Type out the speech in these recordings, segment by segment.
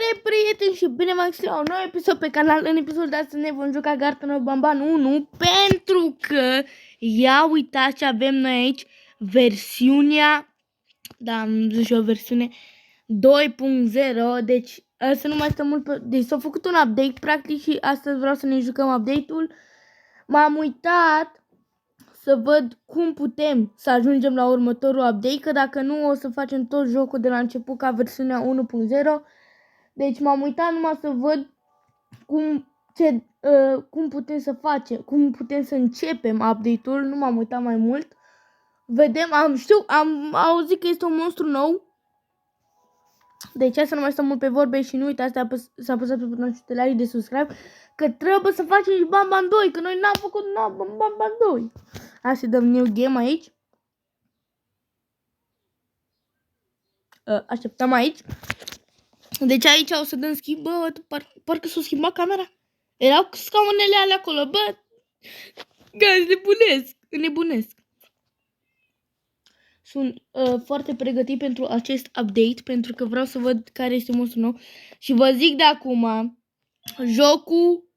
Salutare prieteni și bine v-am găsit la un nou episod pe canal. În episodul de astăzi ne vom juca Garten of Banban 1 pentru că, ia uitați ce avem noi aici, versiunea, da, am zis și o versiune 2.0, deci asta nu mai stă mult pe, deci s-a făcut un update practic și astăzi vreau să ne jucăm update-ul. M-am uitat să văd cum putem să ajungem la următorul update, că dacă nu o să facem tot jocul de la început ca versiunea 1.0. Deci m-am uitat numai să văd cum putem să facem, cum putem să începem update-ul, nu m-am uitat mai mult. Vedem, am auzit că este un monstru nou. Deci hai să nu mai stăm mult pe vorbe și nu uitați să apăsați pe butonul de like, de subscribe, că trebuie să facem și Banban 2, că noi n-am făcut Banban 2. Hai să dăm new game aici. Așteptăm aici. Deci aici o să dăm schimb, bă, parcă s-a schimbat camera. Erau scaunele alea acolo, bă. Guys, nebunesc. Sunt foarte pregătit pentru acest update, pentru că vreau să văd care este monstrul nou. Și vă zic de acum, jocul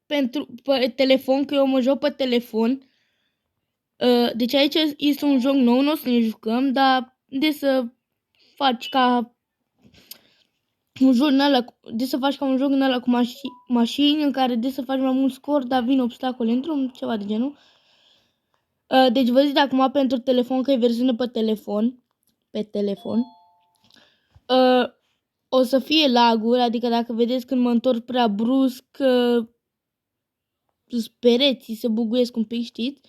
pe telefon, că eu mă joc pe telefon. Deci aici este un joc nou, nu o să ne jucăm, dar de să faci ca un joc un joc în ăla cu mașini în care de să faci mai mult scor, dar vin obstacole în drum, ceva de genul. Deci vă zic de acum pentru telefon, că e versiune pe telefon. O să fie lag-uri, adică dacă vedeți când mă întorc prea brusc, pereții se buguiesc un pic, știți?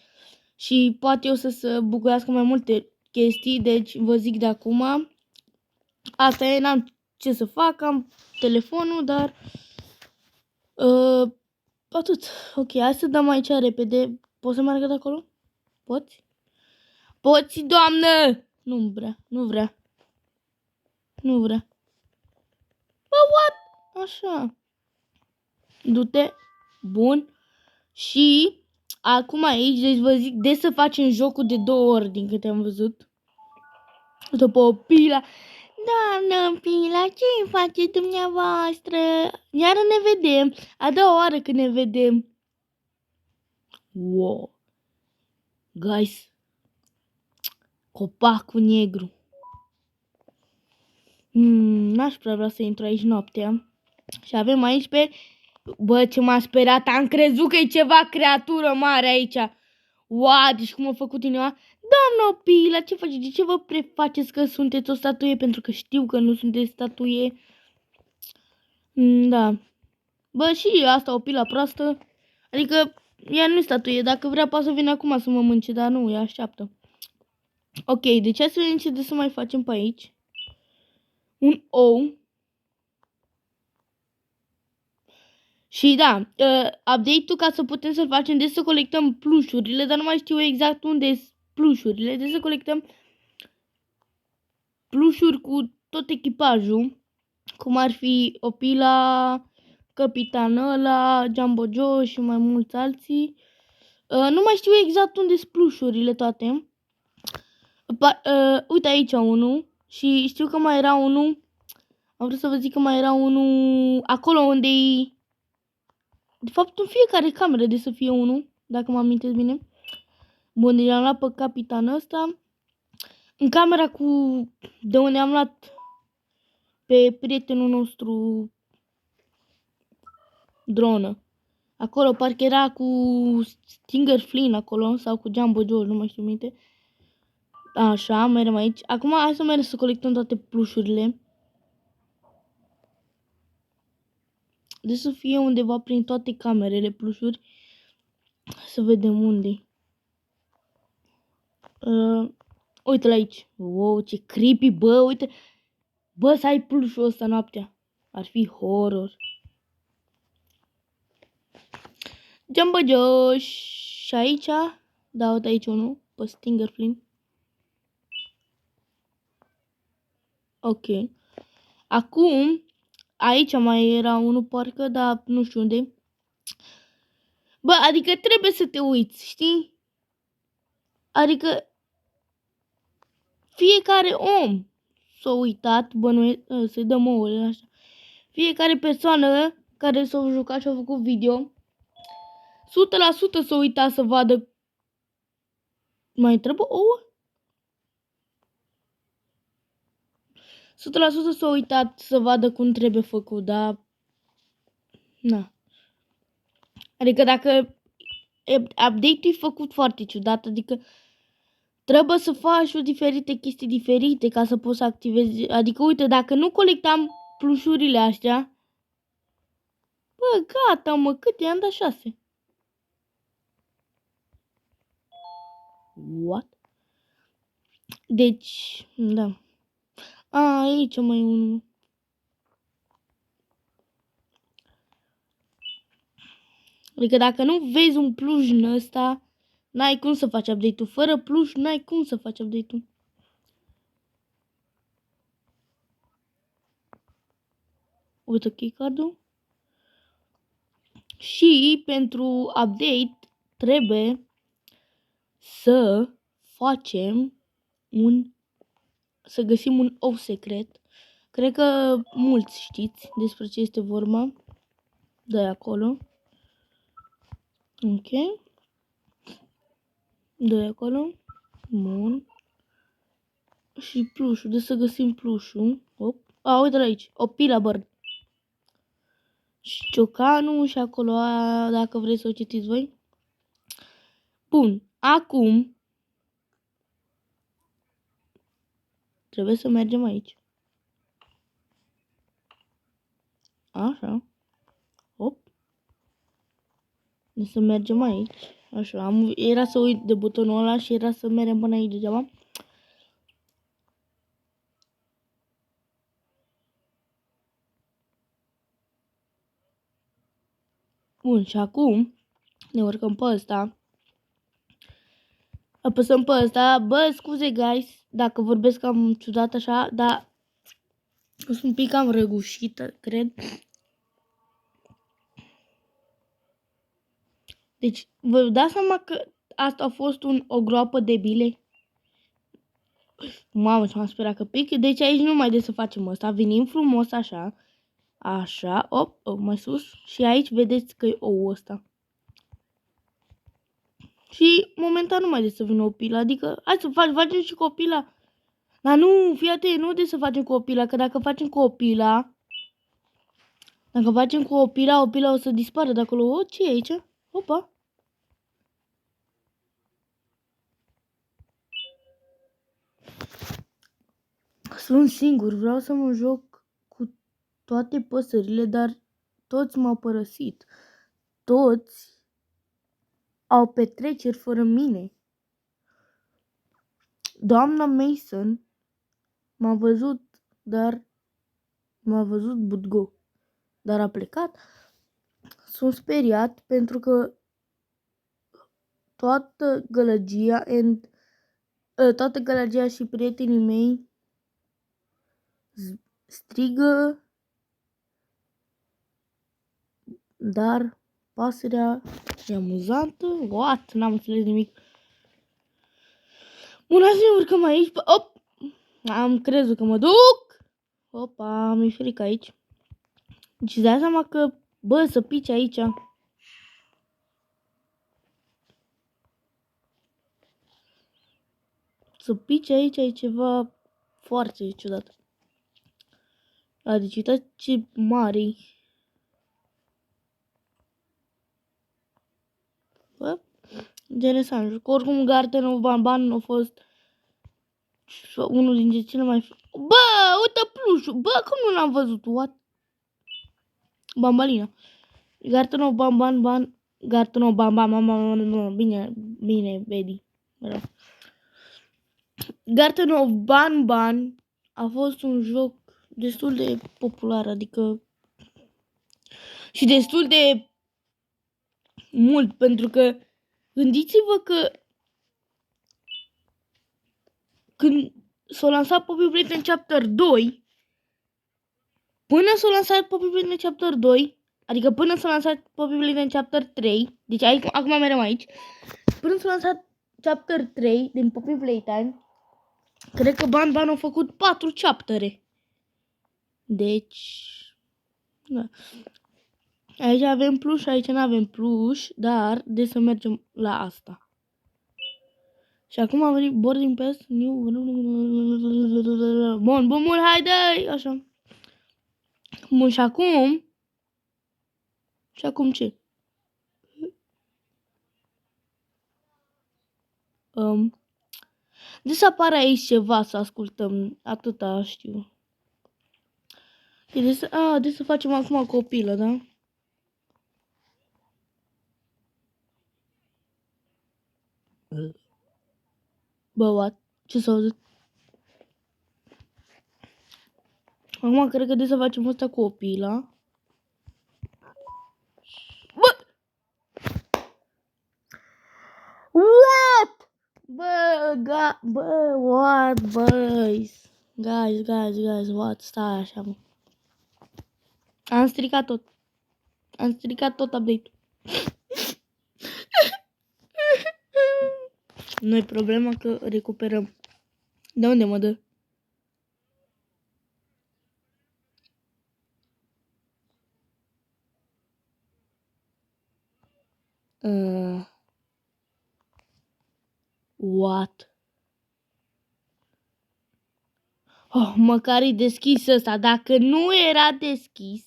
Și poate o să se buguiască mai multe chestii, deci vă zic de acum. Asta e, n-am ce să fac, am telefonul, dar atât. Ok, hai să dăm aici repede. Poți să meargă de acolo? Poți? Poți, doamnă! Nu vrea. Bă, what? Așa. Du-te. Bun. Și acum aici, deci vă zic, de să facem jocul de 2 ori din câte am văzut. După Pila. Doamnă Pila, ce face dumneavoastră? Iară ne vedem. A doua oară când ne vedem. Wow. Guys. Copacul negru. N-aș prea vrea să intru aici noaptea. Și avem aici pe... Bă, ce m-a speriat. Am crezut că e ceva creatură mare aici. Wow, deci cum a făcut inima. Doamnă Pila, ce faceți? De ce vă prefaceți că sunteți o statuie? Pentru că știu că nu sunteți statuie. Da. Bă, și asta o pilă proastă. Adică ea nu e statuie. Dacă vrea poate să vină acum să mă mânce, dar nu, ea așteaptă. Ok, deci hai să vedem ce de să mai facem pe aici. Un ou. Și da, update-ul ca să putem să-l facem, de să colectăm plușurile, dar nu mai știu exact unde sunt plușurile, de să colectăm plușuri cu tot echipajul, cum ar fi Opila, Capitană, la Jumbo Joe și mai mulți alții. Nu mai știu exact unde sunt plușurile toate. Uite aici unul și știu că mai era unul, am vrut să vă zic că mai era unul acolo unde e... De fapt, în fiecare cameră de să fie unul, dacă mă amintesc bine. Bun, deci am luat pe capitanul ăsta. În camera de unde am luat pe prietenul nostru dronă. Acolo parcă era cu Stinger Flynn acolo, sau cu Jumbo Joe, nu mai știu minte. Așa, mergem aici. Acum hai să mergem să colectăm toate plușurile. De să fie undeva prin toate camerele plușuri. Să vedem unde. Uite-l aici. Wow, ce creepy, bă, uite. Bă, să ai plușul ăsta noaptea. Ar fi horror. Jumbo Joe. Și aici. Da, uite aici unul. Pe Stinger Flynn. Ok. Acum, aici mai era unul parcă, dar nu știu unde. Bă, adică trebuie să te uiți, știi? Adică fiecare om s-a uitat, bănuiesc, să-i dăm ouăle așa. fiecare persoană care s-a jucat și a făcut video, 100% s-a uitat să vadă. Mai trebuie ouă? 100% s-a uitat să vadă cum trebuie făcut, dar... Na. Adică dacă update-ul e făcut foarte ciudat, adică trebuie să faci o diferite chestii diferite ca să poți să activezi. Adică uite, dacă nu colectam plușurile astea, bă, gata mă, cât i-am dat 6. What? Deci, da. A, aici mai e unul. Adică dacă nu vezi un pluș în ăsta, n-ai cum să faci update-ul. Fără pluș, n-ai cum să faci update-ul. Uite keycard-ul. Și pentru update trebuie să facem să găsim un ou secret. Cred că mulți știți despre ce este vorba. De acolo. Ok. De acolo. Bun. Și plușul. De să găsim plușul. Hop. A, uite aici. O pila bird. Și ciocanul și acolo, dacă vreți să o citiți voi. Bun. Acum trebuie să mergem aici. Așa. Hop. Să mergem aici. Așa. Era să uit de butonul ăla și era să mergem până aici degeaba. Bun, și acum ne urcăm pe ăsta. Apăsăm pe ăsta. Bă, scuze, guys, dacă vorbesc cam ciudat așa, dar sunt un pic cam răgușită, cred. Deci, vă dați seama că asta a fost o groapă de bile? Mamă, ce m-am speriat că pic. Deci aici nu mai de să facem asta. Venim frumos așa. Așa, op, mai sus. Și aici vedeți că e ouul ăsta. Și momentan nu mai de să vină o pilă. Adică, hai să facem și copila. Dar nu, fii atent, nu de să facem cu o pila, că dacă facem cu o pila, o pila o să dispară de acolo. O, ce e aici? Opa! Sunt singur, vreau să mă joc cu toate păsările, dar toți m-au părăsit. Toți au petreceri fără mine. Doamna Mason m-a văzut, but go. Dar a plecat. Sunt speriat pentru că toată gălăgia și prietenii mei strigă, dar pasărea e amuzantă. What? N-am înțeles nimic. Bun, hai să ne urcăm aici. Op! Am crezut că mă duc. Opa, mi-e frică aici. Deci dai seama că, bă, să pici aici. Să pici aici e ceva foarte ciudat. Deci uitați ce mare. Bă, interesant. Oricum, Garten of Banban a fost unul dintre cele mai... Bă, uite plușul. Bă, cum nu l-am văzut? What? Bambalina. Garten of Banban. Garten of Banban. Bine, Bedi. Garten of Banban a fost un joc destul de popular, adică și destul de mult, pentru că gândiți-vă că când s-a lansat Poppy Playtime Chapter 2, până s-a lansat Poppy Playtime Chapter 2, adică până s-a lansat Poppy Playtime Chapter 3, deci acum merem aici, până s-a lansat Chapter 3 din Poppy Playtime, cred că Banban a făcut 4 chaptere. Deci, Da. Aici avem plus și aici nu avem plus, dar de să mergem la asta. Și acum a venit boarding pass, new... Bun, haide! Așa. Bun, și acum... Și acum ce? De să apară aici ceva să ascultăm, atâta știu. De să facem acum copilă, da? Bă, what? Ce s-a auzit? Acum cred că de să facem asta copila. Bă! What? Bă, what, boys? Guys, what? Stai așa, mă. Am stricat tot. Am stricat tot update-ul. Nu-i problema că recuperăm. De unde mă dă? What? Oh, măcar e deschis ăsta. Dacă nu era deschis,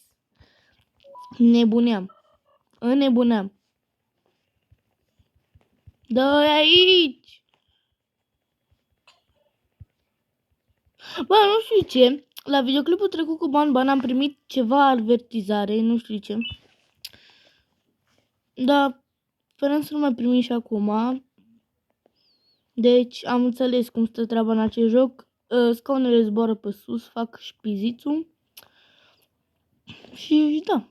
nebuneam. Înnebuneam. Dă-i aici! Bă, nu știu ce. La videoclipul trecut cu Ban am primit ceva avertizare, nu știu ce. Dar sperăm să nu mai primim și acum. Deci am înțeles cum stă treaba în acest joc. Scaunele zboară pe sus, fac șpizițul. Și da.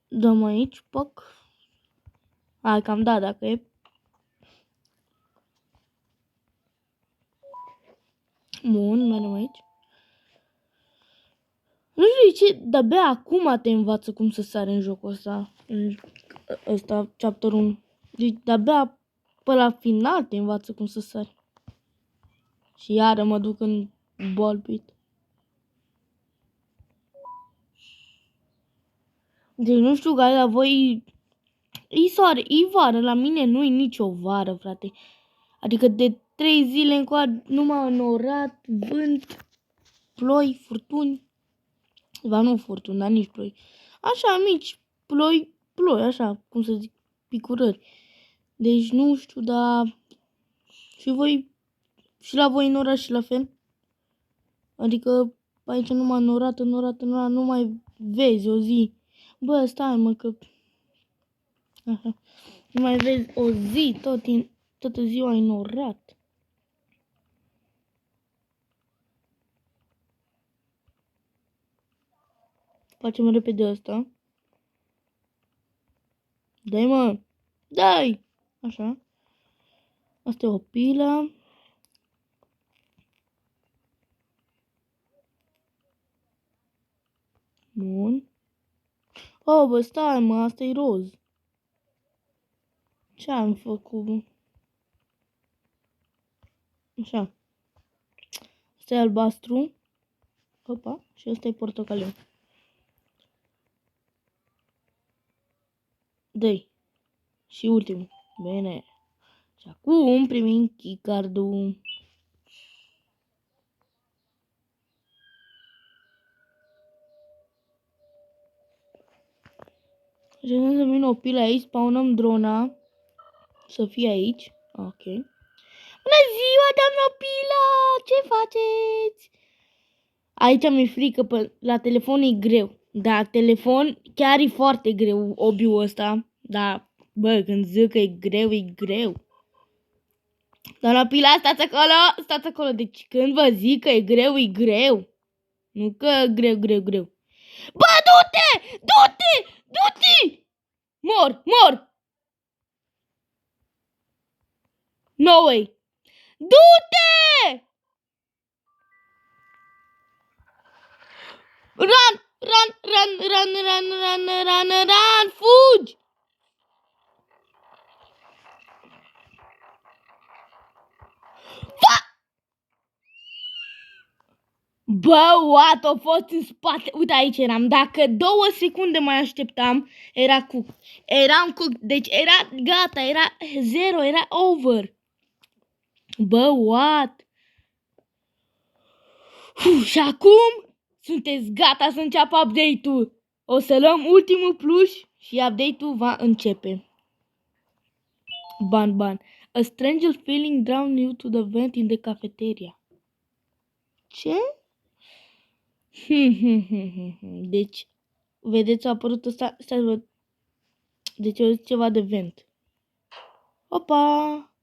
Dăm aici, pac. Hai că am dat dacă e. Bun, mergem aici. Nu știu ce, de-abia acum te învață cum să sari în jocul ăsta. Ăsta, chapter 1. Deci de-abia pe la final te învață cum să sari. Și iară mă duc în Ballpit. Deci nu știu, care la voi e soare, e vară, la mine nu e nicio vară, frate. Adică de 3 zile încoa numai înorat, vânt, ploi, furtuni. Ba nu furtuni, dar nici ploi. Așa mici, ploi, așa, cum să zic, picurări. Deci nu știu, dar și voi, și la voi în oraș și la fel? Adică aici numai înorat, nu mai vezi o zi. Bă, stai mă că... Așa. Nu mai vezi o zi, toată ziua înorat. Facem repede asta. Dai mă, dai! Așa. Asta e o pilă. Bun. Oh, bă, stai mă, asta e roz. Ce am făcut? Așa. Asta e albastru. Opa, și asta e portocaliu. Dă-i. Și ultimul. Bine. Și acum primim keycard-ul. Și când să vină o pilă aici, spawnăm drona. Să fie aici. Ok. Bună ziua, doamnă Pila! Ce faceți? Aici mi-e frică, la telefon e greu. Da, telefon chiar e foarte greu, obiul ăsta. Da, bă, când zic că e greu. Doamna Pila, stați acolo. Deci când vă zic că e greu. Nu că greu. Bă, du-te! Mor! No way! Du-te! Run! Fugi! Bă, what, a fost în spate. Uite, aici eram. Dacă 2 secunde mai așteptam, era cook. Eram cook. Deci era gata, era 0, era over. Bă, what? Și acum sunteți gata să înceapă update-ul. O să luăm ultimul plus și update-ul va începe. Ban. A stranger feeling drawn you to the vent in the cafeteria. Ce? Deci, vedeți, a apărut ăsta. Stai să văd. Deci, eu zic ceva de vent. Opa!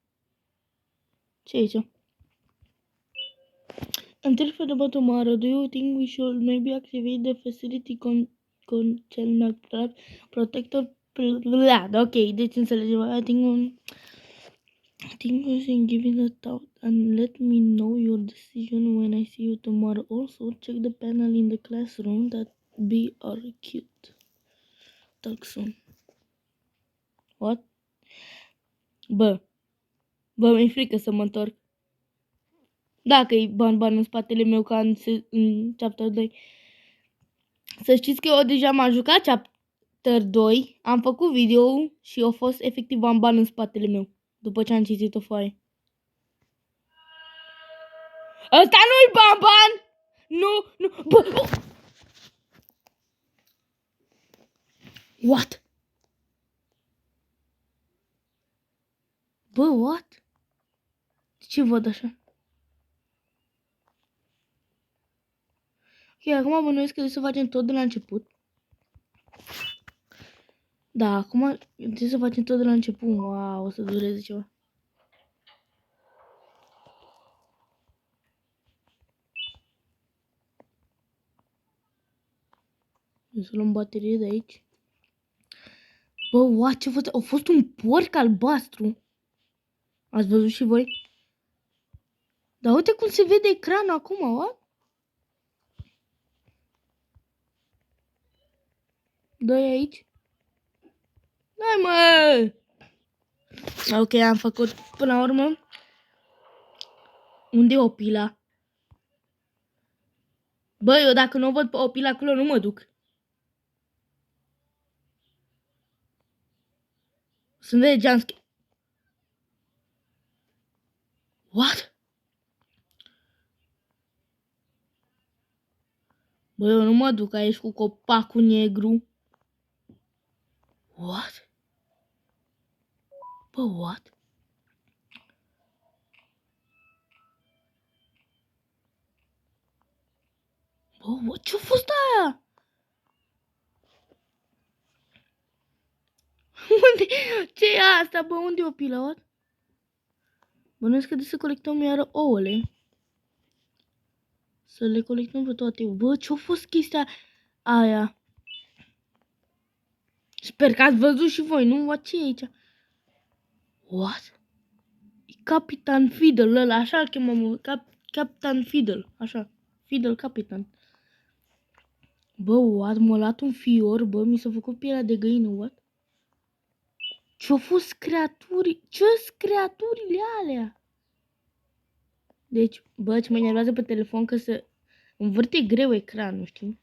Ce e aici? Until for the tomorrow, do you think we should maybe activate the facility containment trap protector? Ok, deci înțelegem. I think we should give it a thought and let me know your decision when I see you tomorrow. Also, check the panel in the classroom that be are cute. Talk soon. What? Bă, mi-e frică să mă întorc. Dacă e ban în spatele meu ca în chapter 2. Să știți că eu deja m-am jucat chapter 2, am făcut video și a fost efectiv ban în spatele meu. După ce am citit o foaie. Ăsta nu-i ban! Nu! Bă! What? Bă, what? De ce văd așa? Ok, acum bănuiesc că trebuie să facem tot de la început. Da, acum trebuie să facem tot de la început. Wow, o să dureze ceva. O să luăm baterie de aici. Bă, what, ce fost? A fost un porc albastru. Ați văzut și voi? Dar uite cum se vede ecranul acum, what? Dă-i aici. Dai, mă! Ok, am făcut până la urmă. Unde e o pila? Bă, eu dacă nu o văd pe o pilă acolo, nu mă duc. Sunt de jumpscare. What? Bă, eu nu mă duc aici cu copacul negru. What? Bă, what? Bă, ce-a fost aia? Unde? Ce e asta, bă? Unde e o pilă, what? Bănuiesc că de să colectăm iară ouăle. Să le colectăm pe toate. Bă, ce-a fost chestia aia? Sper că ați văzut și voi, nu? Ce e aici? What? E Capitan Fiddle ăla, așa îl chemăm. Capitan Fiddle, așa. Fiddle Capitan. Bă, what? M-a luat un fior, bă, mi s-a făcut pielea de găină, what? Ce-au fost creaturi? Ce-s creaturile alea? Deci, bă, ce mă enervează pe telefon că se învârte greu ecranul, știi?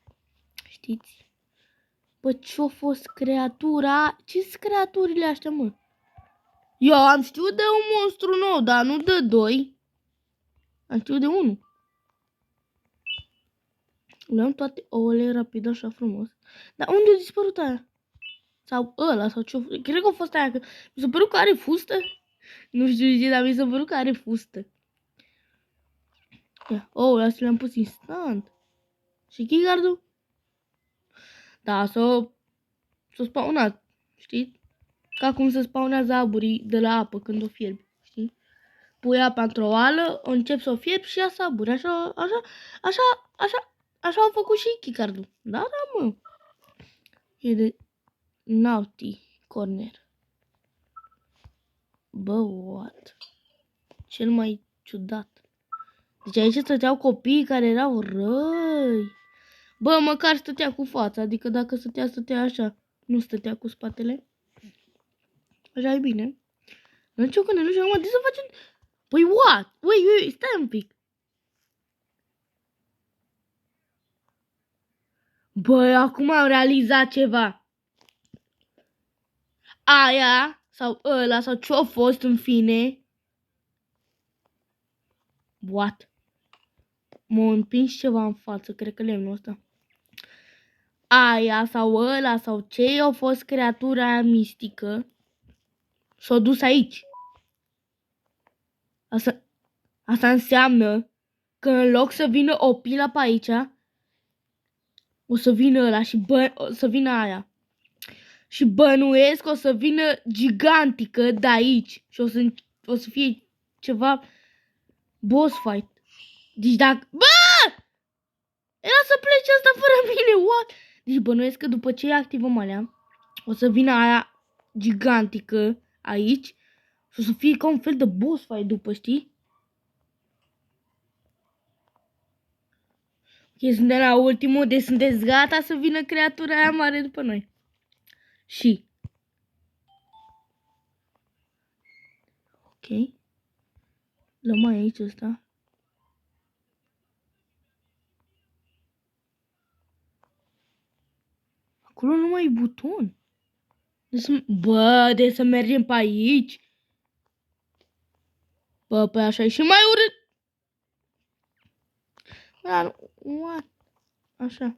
Știți? Bă, ce-a fost creatura? Ce-s creaturile astea, mă? Eu am știut de un monstru nou, dar nu de 2. Am știut de 1. Le-am toate ouăle rapid, așa frumos. Dar unde a dispărut aia? Sau ăla, sau ce? Cred că a fost aia, că mi s-a părut că are fustă. Nu știu ce, dar mi s-a părut că are fustă. Ia, ouăle astea le-am pus instant. Și keycard-ul? Da, s-a spawnat, știi? Ca cum se spawnează aburii de la apă când o fierbi, știi? Pui apa într-o oală, începi să o fierbi și ia saburi. Așa au făcut și keycard-ul. Da, mă. E de Naughty Corner. Bă, what? Cel mai ciudat. Deci aici stăteau copiii care erau răi. Bă, măcar stătea cu fața, adică dacă stătea așa, nu stătea cu spatele. Așa e bine. Nu știu când, nu știu acum, de să facem... Păi what? Ui, stai un pic. Băi, acum am realizat ceva. Aia sau ăla sau ce-a fost în fine. What? M-a împins ceva în față, cred că lemnul ăsta. Aia sau ăla sau ce a fost creatura aia mistică s-a dus aici. Asta înseamnă că în loc să vină o pilă pe aici, o să vină ăla și o să vină aia. Și bănuiesc că o să vină gigantică de aici și o să fie ceva boss fight. Deci dacă... Bă! Era să plece asta fără mine, what? Deci bănuiesc că după ce activăm alea, o să vină aia gigantică aici și o să fie ca un fel de boss fight după, știi? Ok, suntem la ultimul, deci sunteți gata să vină creatura aia mare după noi. Și... Ok. Luăm aici ăsta. Acolo nu mai e buton. Bă, de să mergem pe aici. Bă, pe așa e și mai urât. Dar, what? Așa.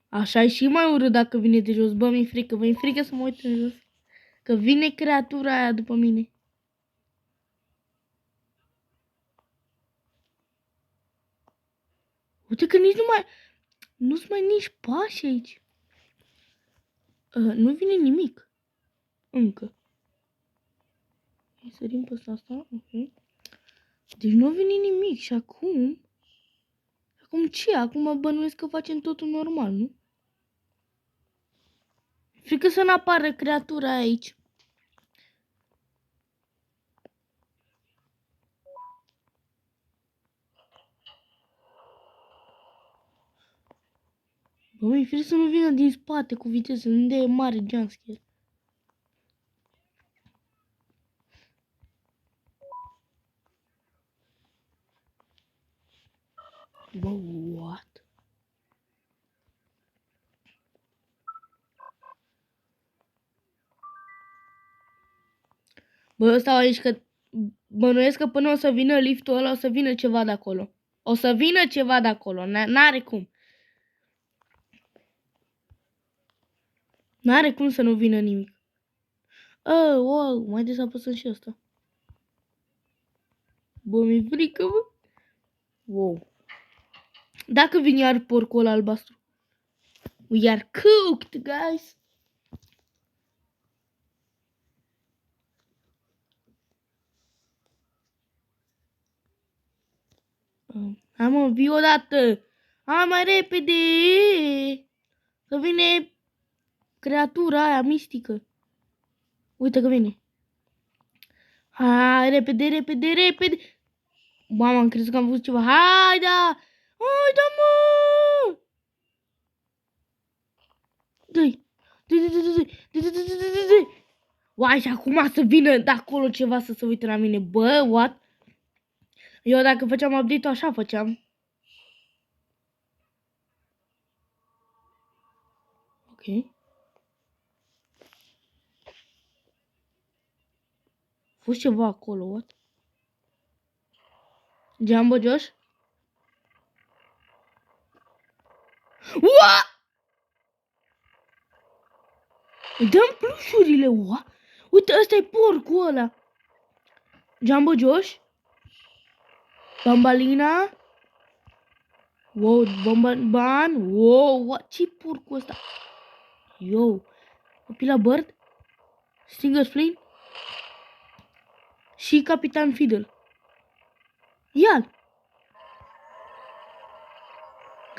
Așa e și mai urât dacă vine de jos. Bă, mi-e frică, mi-e frică să mă uit în jos. Că vine creatura aia după mine. Uite că nici nu mai... Nu-s mai nici pași aici. Nu vine nimic. Încă. Sărim pe asta, ok. Deci nu vine nimic și acum... Acum ce? Acum bănuiesc că facem totul normal, nu? Frică să n-apară creatura aici. Bă, mi-e frică să nu vină din spate cu viteză, unde e mare jumpscare. Bă, what? Bă, stau aici că bănuiesc că până o să vină liftul ăla, o să vină ceva de acolo. O să vină ceva de acolo, n-are cum. N-are cum să nu vină nimic. Wow, mai des apăsăm și asta. Bă, mi-e frică, bă. Wow. Dacă vine iar porcul ăla albastru. We are cooked, guys. Hai mă, vii odată. Hai mai repede. Că vine creatura aia mistică. Uite că vine. Hai, repede, repede, repede. Mama, am crezut că am văzut ceva. Hai, da! Hai, da, mă! Dă-i! Dă-i! Uai, și acum să vină de acolo ceva să se uite la mine. Bă, what? Eu dacă făceam update-ul așa făceam. Ok. A fost ceva acolo, what? Jumbo Josh? Ua! Îi dăm plușurile, ua! Uite, ăsta e porcul ăla. Jumbo Josh? Bambalina? Wow, Ban? Wow, what? Ce porcul ăsta? Yo, Copila Bird? Stinger Flame? Și Capitan Fiddle. Ia-l!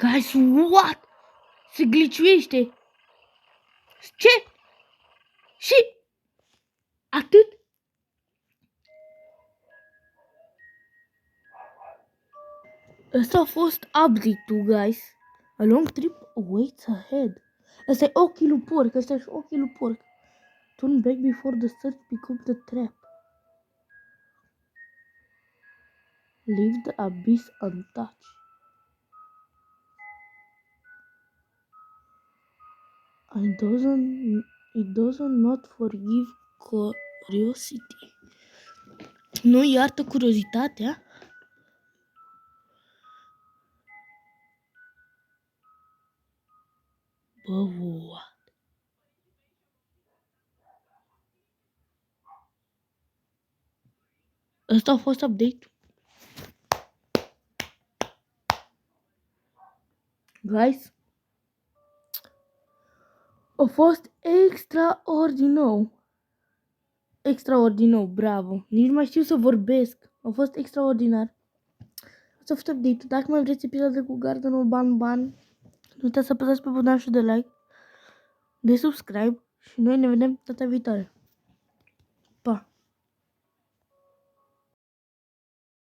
Guys, what? Se gliciuiește. Ce? Și atât? Ăsta a fost update-ul, guys. A long trip awaits ahead. Ăsta e ochii lui porc, ăsta e ochii lui porc. Turn back before the search becomes the trap. Leave the abyss untouched. It doesn't not forgive curiosity. Nu iartă curiozitatea? Bă, what? Ăsta a fost update. Guys, a fost extraordinar. Extraordinar, bravo. Nici nu mai știu să vorbesc. A fost extraordinar. Asta a fost update. Dacă mai vreți episoade cu Gardenul Ban, nu uitați să apăsați pe butonul de like, de subscribe și noi ne vedem data viitoare.